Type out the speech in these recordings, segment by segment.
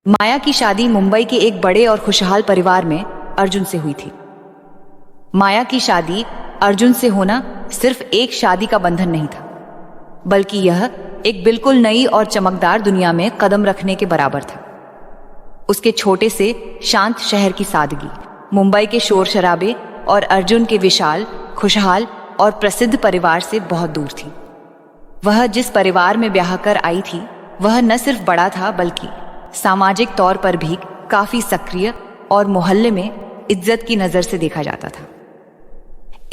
माया की शादी मुंबई के एक बड़े और खुशहाल परिवार में अर्जुन से हुई थी। माया की शादी अर्जुन से होना सिर्फ एक शादी का बंधन नहीं था, बल्कि यह एक बिल्कुल नई और चमकदार दुनिया में कदम रखने के बराबर था। उसके छोटे से शांत शहर की सादगी, मुंबई के शोर शराबे और अर्जुन के विशाल, खुशहाल और प्रसिद्ध परिवार से बहुत दूर थी। वह जिस परिवार में ब्याह कर आई थी, वह न सिर्फ बड़ा था बल्कि सामाजिक तौर पर भी काफी सक्रिय और मोहल्ले में इज्जत की नजर से देखा जाता था।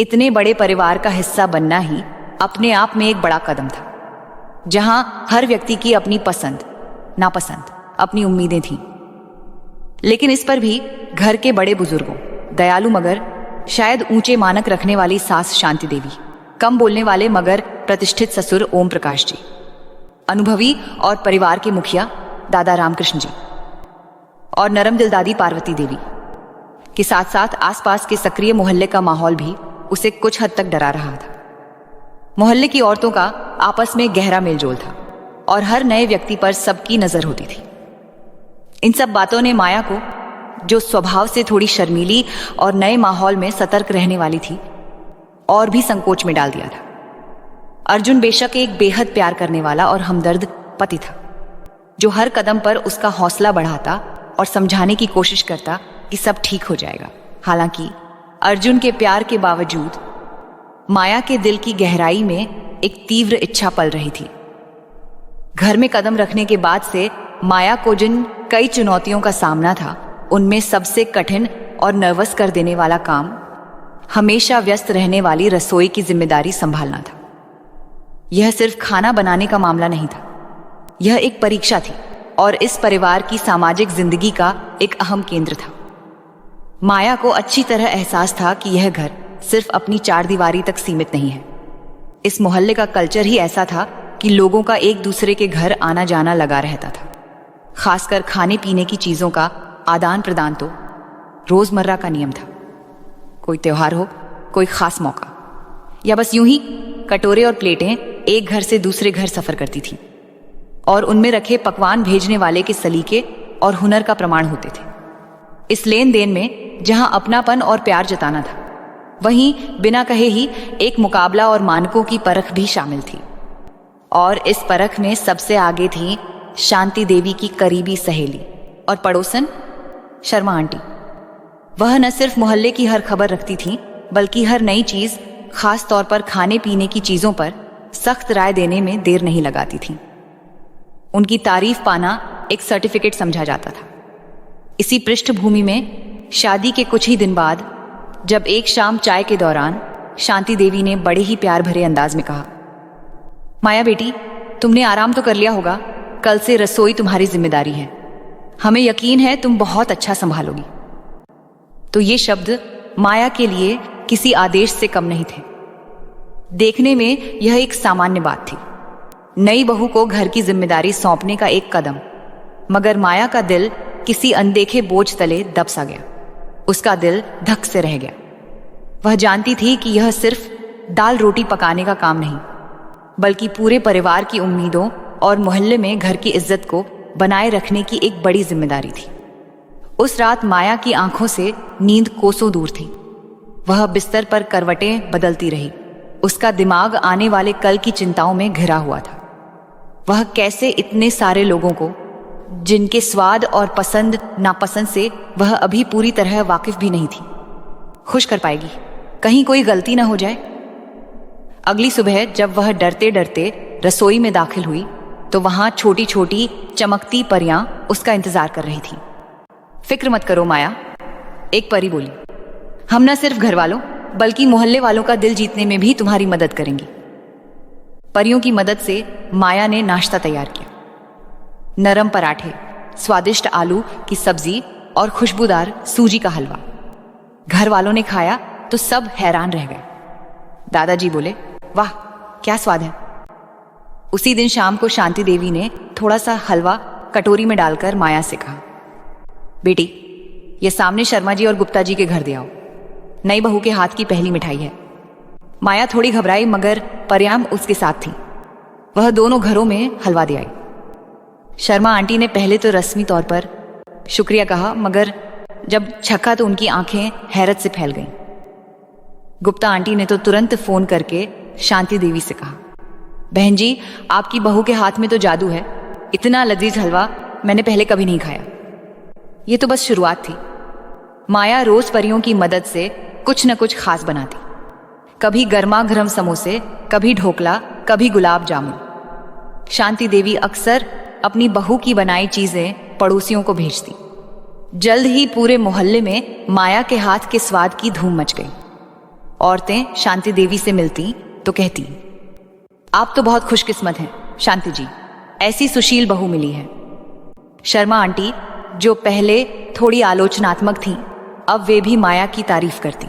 इतने बड़े परिवार का हिस्सा बनना ही अपने आप में एक बड़ा कदम था, जहां हर व्यक्ति की अपनी पसंद, नापसंद, अपनी उम्मीदें थीं। लेकिन इस पर भी घर के बड़े बुजुर्गों, दयालु मगर शायद ऊंचे मानक रखने वाली सास शांति देवी, कम बोलने वाले मगर प्रतिष्ठित ससुर ओम प्रकाश जी, अनुभवी और परिवार के मुखिया दादा रामकृष्ण जी और नरम दिल दादी पार्वती देवी के साथ साथ आसपास के सक्रिय मोहल्ले का माहौल भी उसे कुछ हद तक डरा रहा था। मोहल्ले की औरतों का आपस में गहरा मेलजोल था और हर नए व्यक्ति पर सबकी नजर होती थी। इन सब बातों ने माया को, जो स्वभाव से थोड़ी शर्मीली और नए माहौल में सतर्क रहने वाली थी, और भी संकोच में डाल दिया था। अर्जुन बेशक एक बेहद प्यार करने वाला और हमदर्द पति था, जो हर कदम पर उसका हौसला बढ़ाता और समझाने की कोशिश करता कि सब ठीक हो जाएगा। हालांकि अर्जुन के प्यार के बावजूद माया के दिल की गहराई में एक तीव्र इच्छा पल रही थी। घर में कदम रखने के बाद से माया को जिन कई चुनौतियों का सामना था, उनमें सबसे कठिन और नर्वस कर देने वाला काम हमेशा व्यस्त रहने वाली रसोई की जिम्मेदारी संभालना था। यह सिर्फ खाना बनाने का मामला नहीं था, यह एक परीक्षा थी और इस परिवार की सामाजिक जिंदगी का एक अहम केंद्र था। माया को अच्छी तरह एहसास था कि यह घर सिर्फ अपनी चार दीवारी तक सीमित नहीं है। इस मोहल्ले का कल्चर ही ऐसा था कि लोगों का एक दूसरे के घर आना जाना लगा रहता था। खासकर खाने पीने की चीजों का आदान प्रदान तो रोजमर्रा का नियम था। कोई त्योहार हो, कोई खास मौका, या बस यूं ही कटोरे और प्लेटें एक घर से दूसरे घर सफर करती थीं और उनमें रखे पकवान भेजने वाले के सलीके और हुनर का प्रमाण होते थे। इस लेन देन में जहां अपनापन और प्यार जताना था, वहीं बिना कहे ही एक मुकाबला और मानकों की परख भी शामिल थी। और इस परख में सबसे आगे थी शांति देवी की करीबी सहेली और पड़ोसन शर्मा आंटी। वह न सिर्फ मोहल्ले की हर खबर रखती थी, बल्कि हर नई चीज, खास तौर पर खाने पीने की चीजों पर सख्त राय देने में देर नहीं लगाती थी। उनकी तारीफ पाना एक सर्टिफिकेट समझा जाता था। इसी पृष्ठभूमि में शादी के कुछ ही दिन बाद, जब एक शाम चाय के दौरान शांति देवी ने बड़े ही प्यार भरे अंदाज में कहा, माया बेटी, तुमने आराम तो कर लिया होगा, कल से रसोई तुम्हारी जिम्मेदारी है। हमें यकीन है तुम बहुत अच्छा संभालोगी। तो ये शब्द माया के लिए किसी आदेश से कम नहीं थे। देखने में यह एक सामान्य बात थी, नई बहू को घर की जिम्मेदारी सौंपने का एक कदम, मगर माया का दिल किसी अनदेखे बोझ तले दब सा गया। उसका दिल धक से रह गया। वह जानती थी कि यह सिर्फ दाल रोटी पकाने का काम नहीं, बल्कि पूरे परिवार की उम्मीदों और मोहल्ले में घर की इज्जत को बनाए रखने की एक बड़ी जिम्मेदारी थी। उस रात माया की आंखों से नींद कोसों दूर थी। वह बिस्तर पर करवटें बदलती रही। उसका दिमाग आने वाले कल की चिंताओं में घिरा हुआ था। वह कैसे इतने सारे लोगों को, जिनके स्वाद और पसंद नापसंद से वह अभी पूरी तरह वाकिफ भी नहीं थी, खुश कर पाएगी। कहीं कोई गलती ना हो जाए। अगली सुबह जब वह डरते डरते रसोई में दाखिल हुई, तो वहां छोटी छोटी चमकती परियां उसका इंतजार कर रही थी। फिक्र मत करो माया, एक परी बोली, हम न सिर्फ घर वालों बल्कि मोहल्ले वालों का दिल जीतने में भी तुम्हारी मदद करेंगी। परियों की मदद से माया ने नाश्ता तैयार किया। नरम पराठे, स्वादिष्ट आलू की सब्जी और खुशबूदार सूजी का हलवा। घर वालों ने खाया तो सब हैरान रह गए। दादाजी बोले, वाह क्या स्वाद है। उसी दिन शाम को शांति देवी ने थोड़ा सा हलवा कटोरी में डालकर माया से कहा, बेटी, ये सामने शर्मा जी और गुप्ता जी के घर दे आओ। नई बहू के हाथ की पहली मिठाई है। माया थोड़ी घबराई, मगर परियां उसके साथ थी। वह दोनों घरों में हलवा दे आई। शर्मा आंटी ने पहले तो रस्मी तौर पर शुक्रिया कहा, मगर जब छक्का तो उनकी आंखें हैरत से फैल गईं। गुप्ता आंटी ने तो तुरंत फोन करके शांति देवी से कहा, बहन जी, आपकी बहू के हाथ में तो जादू है। इतना लजीज हलवा मैंने पहले कभी नहीं खाया। ये तो बस शुरुआत थी। माया रोज परियों की मदद से कुछ न कुछ खास बनाती। कभी गर्मा गर्म समोसे, कभी ढोकला, कभी गुलाब जामुन। शांति देवी अक्सर अपनी बहू की बनाई चीजें पड़ोसियों को भेजती। जल्द ही पूरे मोहल्ले में माया के हाथ के स्वाद की धूम मच गई। औरतें शांति देवी से मिलती तो कहती, आप तो बहुत खुशकिस्मत हैं शांति जी, ऐसी सुशील बहू मिली है। शर्मा आंटी, जो पहले थोड़ी आलोचनात्मक थीं, अब वे भी माया की तारीफ करती।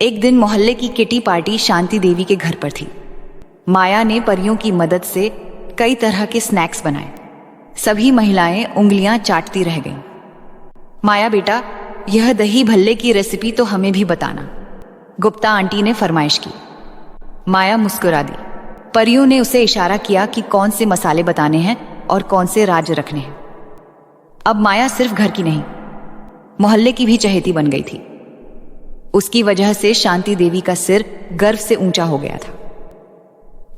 एक दिन मोहल्ले की किटी पार्टी शांति देवी के घर पर थी। माया ने परियों की मदद से कई तरह के स्नैक्स बनाए। सभी महिलाएं उंगलियां चाटती रह गईं। माया बेटा, यह दही भल्ले की रेसिपी तो हमें भी बताना, गुप्ता आंटी ने फरमाइश की। माया मुस्कुरा दी। परियों ने उसे इशारा किया कि कौन से मसाले बताने हैं और कौन से राज रखने हैं। अब माया सिर्फ घर की नहीं, मोहल्ले की भी चहेती बन गई थी। उसकी वजह से शांति देवी का सिर गर्व से ऊंचा हो गया था।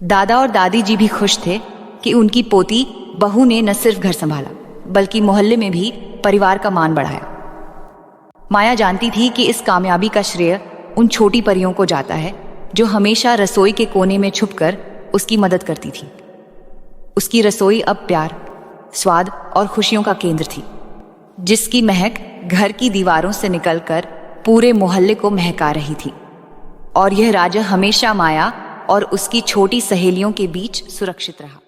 दादा और दादी जी भी खुश थे कि उनकी पोती बहू ने न सिर्फ घर संभाला, बल्कि मोहल्ले में भी परिवार का मान बढ़ाया। माया जानती थी कि इस कामयाबी का श्रेय उन छोटी परियों को जाता है जो हमेशा रसोई के कोने में छुपकर उसकी मदद करती थी। उसकी रसोई अब प्यार, स्वाद और खुशियों का केंद्र थी, जिसकी महक घर की दीवारों से निकलकर पूरे मोहल्ले को महका रही थी। और यह राज्य हमेशा माया और उसकी छोटी सहेलियों के बीच सुरक्षित रहा।